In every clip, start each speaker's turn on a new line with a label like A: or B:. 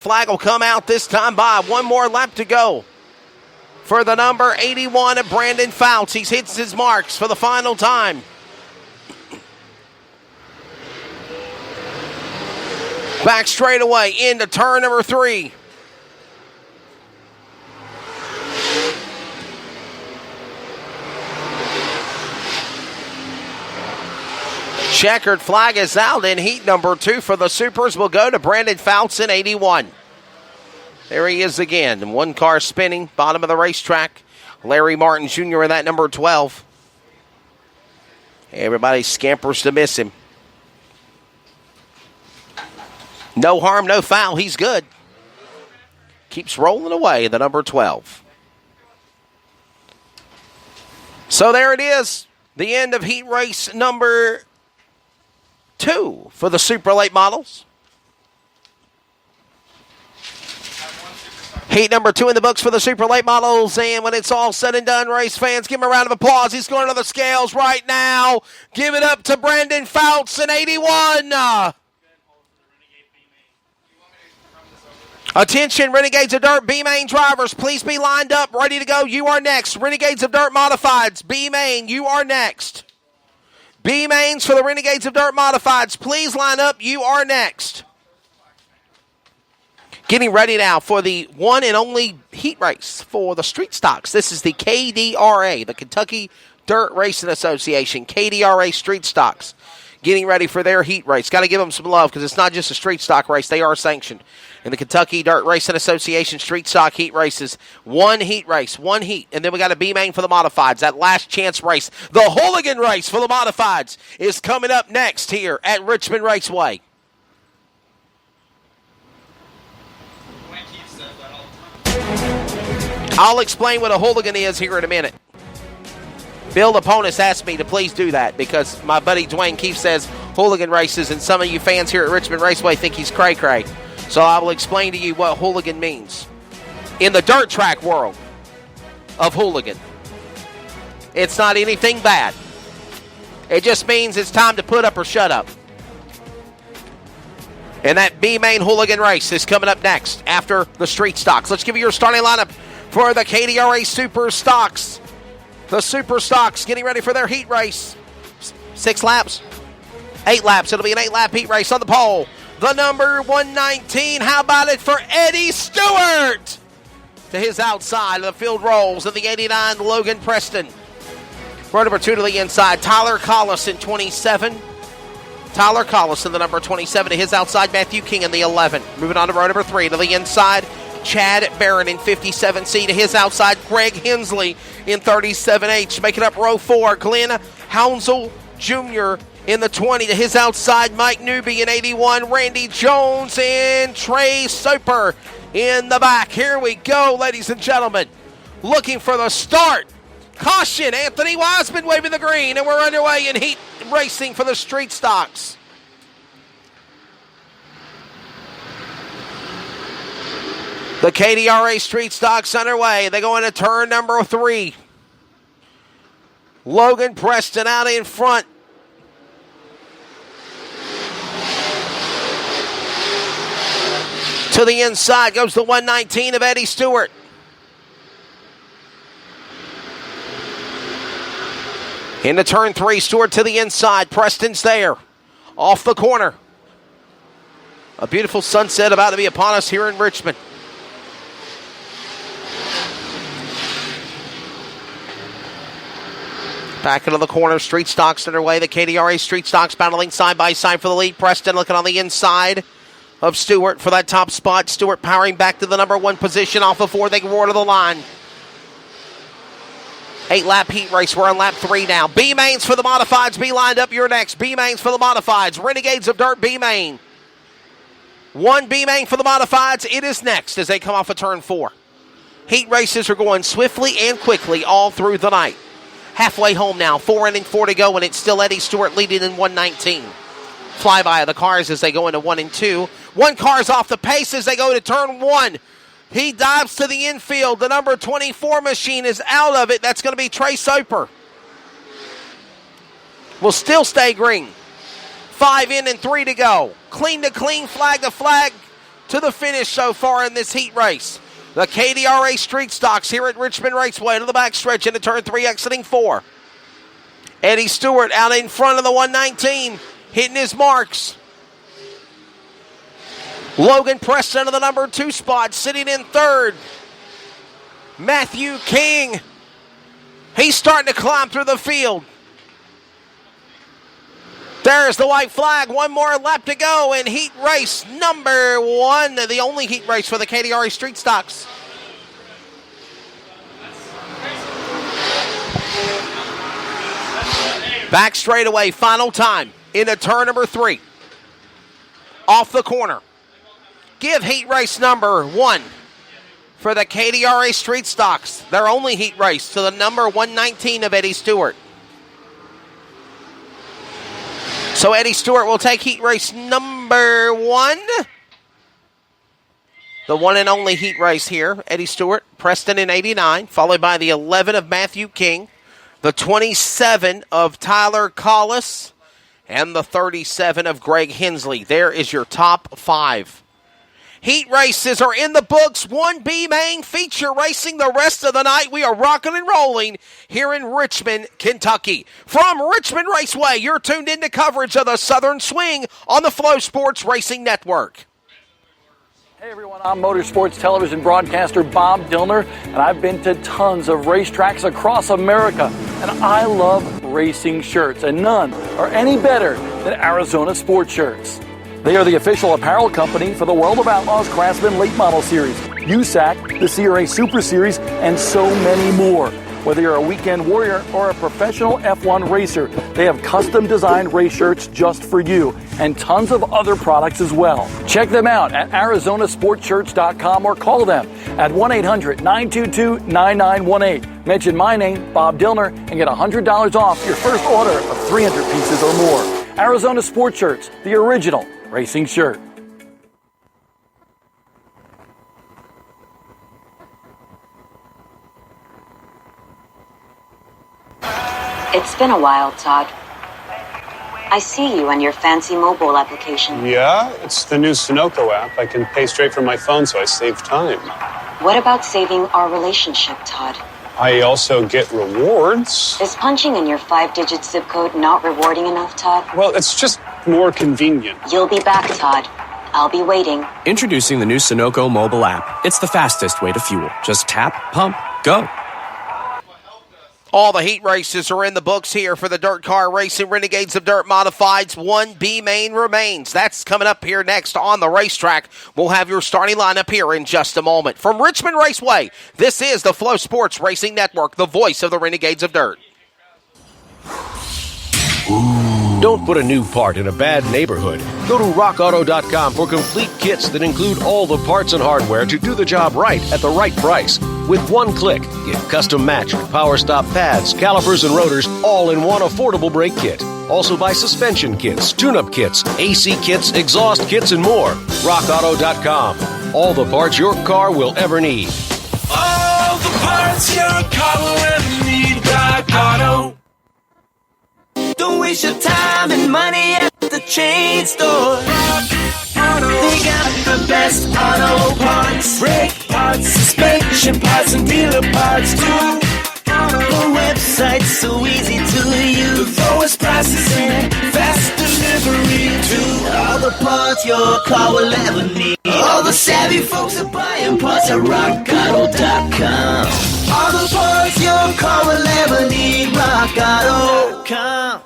A: Flag will come out this time by. One more lap to go for the number 81 of Brandon Fouts. He hits his marks for the final time. Back straight away into turn number 3. Checkered flag is out, and heat number 2 for the Supers will go to Brandon Fouts in 81. There he is again. One car spinning, bottom of the racetrack. Larry Martin Jr. in that number 12. Everybody scampers to miss him. No harm, no foul. He's good. Keeps rolling away, the number 12. So there it is. The end of heat race number 2 for the Super Late Models. Heat number 2 in the books for the Super Late Models. And when it's all said and done, race fans, give him a round of applause. He's going to the scales right now. Give it up to Brandon Fouts in 81. Attention, Renegades of Dirt B-Main drivers, please be lined up, ready to go. You are next. Renegades of Dirt Modifieds, B-Main, you are next. B-Mains for the Renegades of Dirt Modifieds, please line up. You are next. Getting ready now for the one and only heat race for the street stocks. This is the KDRA, the Kentucky Dirt Racing Association, KDRA Street Stocks. Getting ready for their heat race. Got to give them some love because it's not just a street stock race. They are sanctioned. In the Kentucky Dirt Racing Association street stock heat races, one heat race, one heat. And then we got a B-Main for the Modifieds, that last chance race. The Hooligan race for the Modifieds is coming up next here at Richmond Raceway. I'll explain what a hooligan is here in a minute. Bill Laponis asked me to please do that because my buddy Dwayne Keefe says hooligan races, and some of you fans here at Richmond Raceway think he's cray-cray. So I will explain to you what hooligan means. In the dirt track world of hooligan, it's not anything bad. It just means it's time to put up or shut up. And that B-Main hooligan race is coming up next after the street stocks. Let's give you your starting lineup for the KDRA Super Stocks. The Super Stocks getting ready for their heat race. 6 laps? 8 laps. It'll be an 8-lap heat race on the pole. The number 119. How about it for Eddie Stewart? To his outside of the field rolls of the 89, Logan Preston. Row number 2 to the inside, Tyler Collison, 27. Tyler Collison, the number 27, to his outside, Matthew King in the 11. Moving on to row number 3 to the inside, Chad Barron in 57C. To his outside, Greg Hensley in 37H. Making up row 4, Glenn Hounsel Jr. in the 20. To his outside, Mike Newby in 81. Randy Jones and Trey Soper in the back. Here we go, ladies and gentlemen. Looking for the start. Caution, Anthony Wiseman waving the green, and we're underway in heat racing for the street stocks. The KDRA street stocks underway. They go into turn number 3. Logan Preston out in front. To the inside goes the 119 of Eddie Stewart. Into turn 3, Stewart to the inside. Preston's there. Off the corner. A beautiful sunset about to be upon us here in Richmond. Back into the corner, street stocks underway. The KDRA street stocks battling side by side for the lead. Preston looking on the inside of Stewart for that top spot. Stewart powering back to the number 1 position off of 4. They roar to the line. 8-lap heat race. We're on lap 3 now. B-Mains for the Modifieds. Be lined up. You're next. B-Mains for the Modifieds. Renegades of Dirt B-Main. 1 B-Main for the Modifieds. It is next as they come off of turn 4. Heat races are going swiftly and quickly all through the night. Halfway home now. 4 innings, 4 to go, and it's still Eddie Stewart leading in 119. Flyby of the cars as they go into 1 and 2. 1 car's off the pace as they go to turn 1. He dives to the infield. The number 24 machine is out of it. That's going to be Trey Soper. Will still stay green. 5 in and 3 to go. Clean to clean, flag to flag. to the finish so far in this heat race. The KDRA Street Stocks here at Richmond Raceway to the backstretch into turn 3, exiting 4. Eddie Stewart out in front of the 119, hitting his marks. Logan Preston to the number 2 spot, sitting in third. Matthew King, he's starting to climb through the field. There's the white flag. One more lap to go in heat race number 1, the only heat race for the KDRA Street Stocks. Back straightaway, final time into turn number 3. Off the corner. Give heat race number 1 for the KDRA Street Stocks, their only heat race, to the number 119 of Eddie Stewart. So Eddie Stewart will take heat race number 1. The one and only heat race here. Eddie Stewart, Preston in 89, followed by the 11 of Matthew King, the 27 of Tyler Collis, and the 37 of Greg Hensley. There is your top 5. Heat races are in the books. 1B main feature racing the rest of the night. We are rocking and rolling here in Richmond, Kentucky. From Richmond Raceway, you're tuned into coverage of the Southern Swing on the Flow Sports Racing Network.
B: Hey everyone, I'm motorsports television broadcaster Bob Dillner, and I've been to tons of racetracks across America, and I love racing shirts, and none are any better than Arizona Sport Shirts. They are the official apparel company for the World of Outlaws Craftsman Late Model Series, USAC, the CRA Super Series, and so many more. Whether you're a weekend warrior or a professional F1 racer, they have custom-designed race shirts just for you, and tons of other products as well. Check them out at ArizonaSportShirts.com or call them at 1-800-922-9918. Mention my name, Bob Dillner, and get $100 off your first order of 300 pieces or more. Arizona Sport Shirts, the original racing shirt.
C: It's been a while, Todd. I see you on your fancy mobile application.
D: Yeah, it's the new Sunoco app. I can pay straight from my phone, so I save time.
C: What about saving our relationship, Todd?
D: I also get rewards.
C: Is punching in your 5-digit zip code not rewarding enough, Todd?
D: Well, it's just more convenient.
C: You'll be back, Todd. I'll be waiting.
E: Introducing the new Sunoco mobile app. It's the fastest way to fuel. Just tap, pump, go.
A: All the heat races are in the books here for the Dirt Car Racing Renegades of Dirt Modifieds. 1B main remains. That's coming up here next on the racetrack. We'll have your starting lineup here in just a moment. From Richmond Raceway, this is the Flow Sports Racing Network, the voice of the Renegades of Dirt.
F: Don't put a new part in a bad neighborhood. Go to rockauto.com for complete kits that include all the parts and hardware to do the job right at the right price. With one click, get custom matched power stop pads, calipers, and rotors all in one affordable brake kit. Also buy suspension kits, tune-up kits, AC kits, exhaust kits, and more. rockauto.com. All the parts your car will ever need.
G: All the parts your car will ever need. Rock Auto. Don't waste your time and money at the chain store. They got the best auto parts, brake parts, suspension parts, and dealer parts too. The website's so easy to use. The lowest prices and fast delivery too. All the parts your car will ever need. All the savvy folks are buying parts at rockauto.com. All the parts your car will ever need. rockauto.com.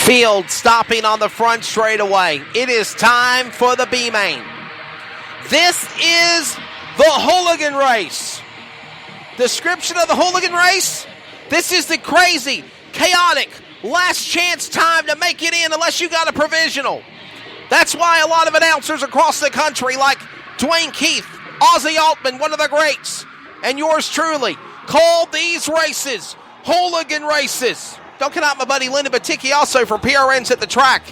A: Field stopping on the front straightaway. It is time for the B main. This is the hooligan race. Description of the hooligan race: this is the crazy, chaotic, last chance time to make it in unless you got a provisional. That's why a lot of announcers across the country, like Dwayne Keith, Ozzy Altman, one of the greats, and yours truly, called these races hooligan races. Don't count out my buddy Linda Baticki also for PRNs at the track.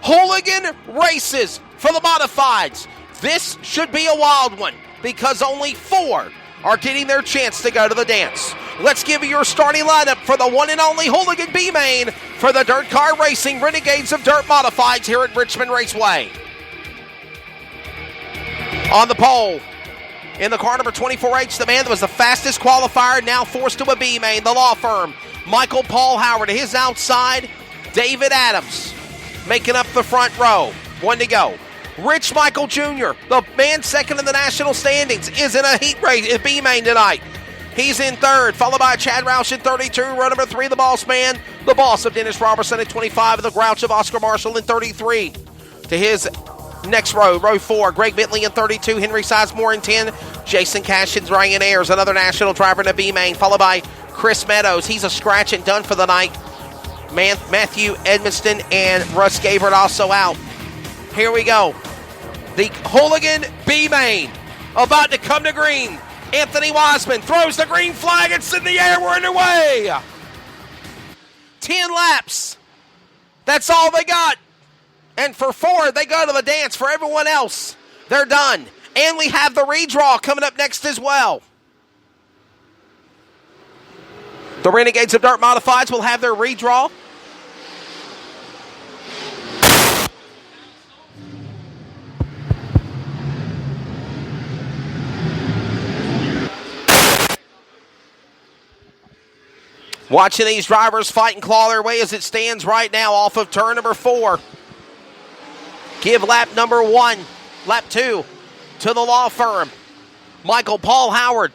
A: Hooligan races for the modifieds. This should be a wild one because only 4 are getting their chance to go to the dance. Let's give you your starting lineup for the one and only Hooligan B Main for the Dirt Car Racing Renegades of Dirt Modifieds here at Richmond Raceway. On the pole, in the car number 24H, the man that was the fastest qualifier, now forced to a B Main, the law firm, Michael Paul Howard. To his outside, David Adams making up the front row. 1 to go. Rich Michael Jr., the man second in the national standings, is in a heat race at B Main tonight. He's in third, followed by Chad Roush in 32, row number 3, the boss man, the boss of Dennis Robertson at 25, and the grouch of Oscar Marshall in 33. To his next row, row 4, Greg Bentley in 32, Henry Sizemore in 10, Jason Cashin's Ryan Ayers, another national driver in the B Main, followed by Chris Meadows. He's a scratch and done for the night. Matthew Edmiston and Russ Gabert also out. Here we go. The Hooligan B Main about to come to green. Anthony Wiseman throws the green flag. It's in the air. We're underway. 10 laps. That's all they got. And for 4, they go to the dance. For everyone else, they're done. And we have the redraw coming up next as well. The Renegades of Dirt Modifieds will have their redraw. Watching these drivers fight and claw their way as it stands right now off of turn number 4. Give lap number 1, lap 2 to the law firm. Michael Paul Howard.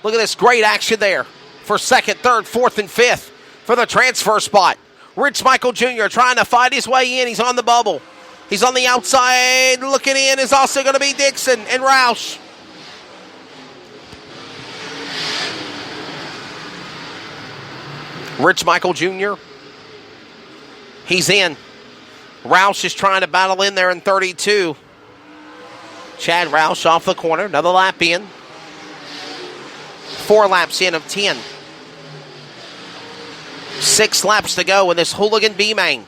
A: Look at this great action there for 2nd, 3rd, 4th, and 5th for the transfer spot. Rich Michael Jr. trying to fight his way in. He's on the bubble. He's on the outside. Looking in is also going to be Dixon and Roush. Rich Michael Jr. He's in. Roush is trying to battle in there in 32. Chad Roush off the corner. Another lap in. 4 laps in of 10. 6 laps to go in this Hooligan B Main.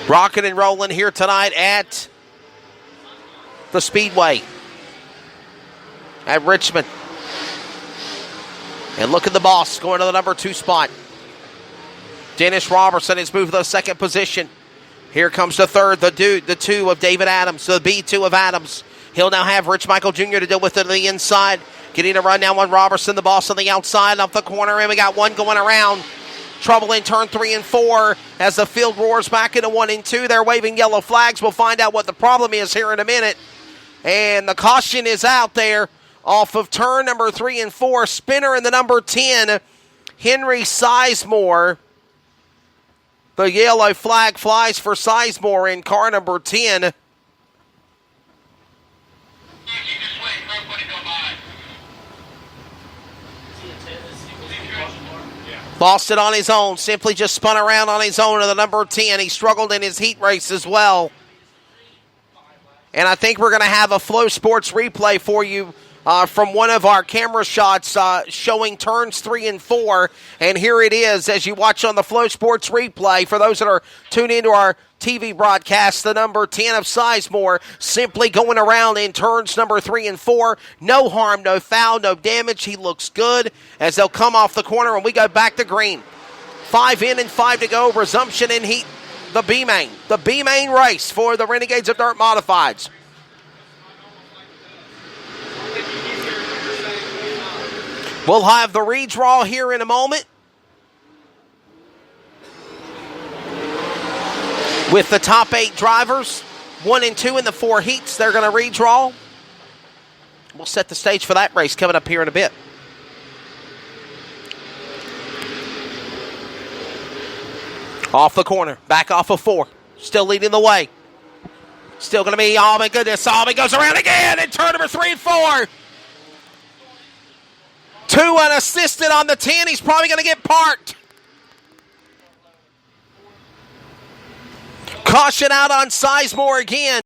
A: Rocking and rolling here tonight at the Speedway at Richmond. And look at the boss going to the number 2 spot. Dennis Robertson has moved to the 2nd position. Here comes the 3rd, the 2 of David Adams, the B2 of Adams. He'll now have Rich Michael Jr. to deal with it on the inside. Getting a run now on Robertson, the boss on the outside, off the corner, and we got one going around. Trouble in turn 3 and 4 as the field roars back into 1 and 2. They're waving yellow flags. We'll find out what the problem is here in a minute. And the caution is out there off of turn number 3 and 4. Spinner in the number 10, Henry Sizemore. The yellow flag flies for Sizemore in car number 10. Lost it on his own. Simply just spun around on his own to the number 10. He struggled in his heat race as well. And I think we're going to have a Flow Sports replay for you from one of our camera shots showing turns 3 and 4. And here it is as you watch on the Flow Sports replay. For those that are tuned into our TV broadcast, the number 10 of Sizemore simply going around in turns number 3 and 4. No harm, no foul, no damage. He looks good as they'll come off the corner and we go back to green. 5 in and 5 to go. Resumption in heat. The B-Main. The B-Main race for the Renegades of Dirt Modifieds. We'll have the redraw here in a moment. With the top 8 drivers, 1 and 2 in the 4 heats, they're going to redraw. We'll set the stage for that race coming up here in a bit. Off the corner, back off of 4. Still leading the way. Still going to be, oh my goodness, he goes around again in turn number 3 and 4. 2 unassisted on the 10. He's probably going to get parked. Caution out on Sizemore again.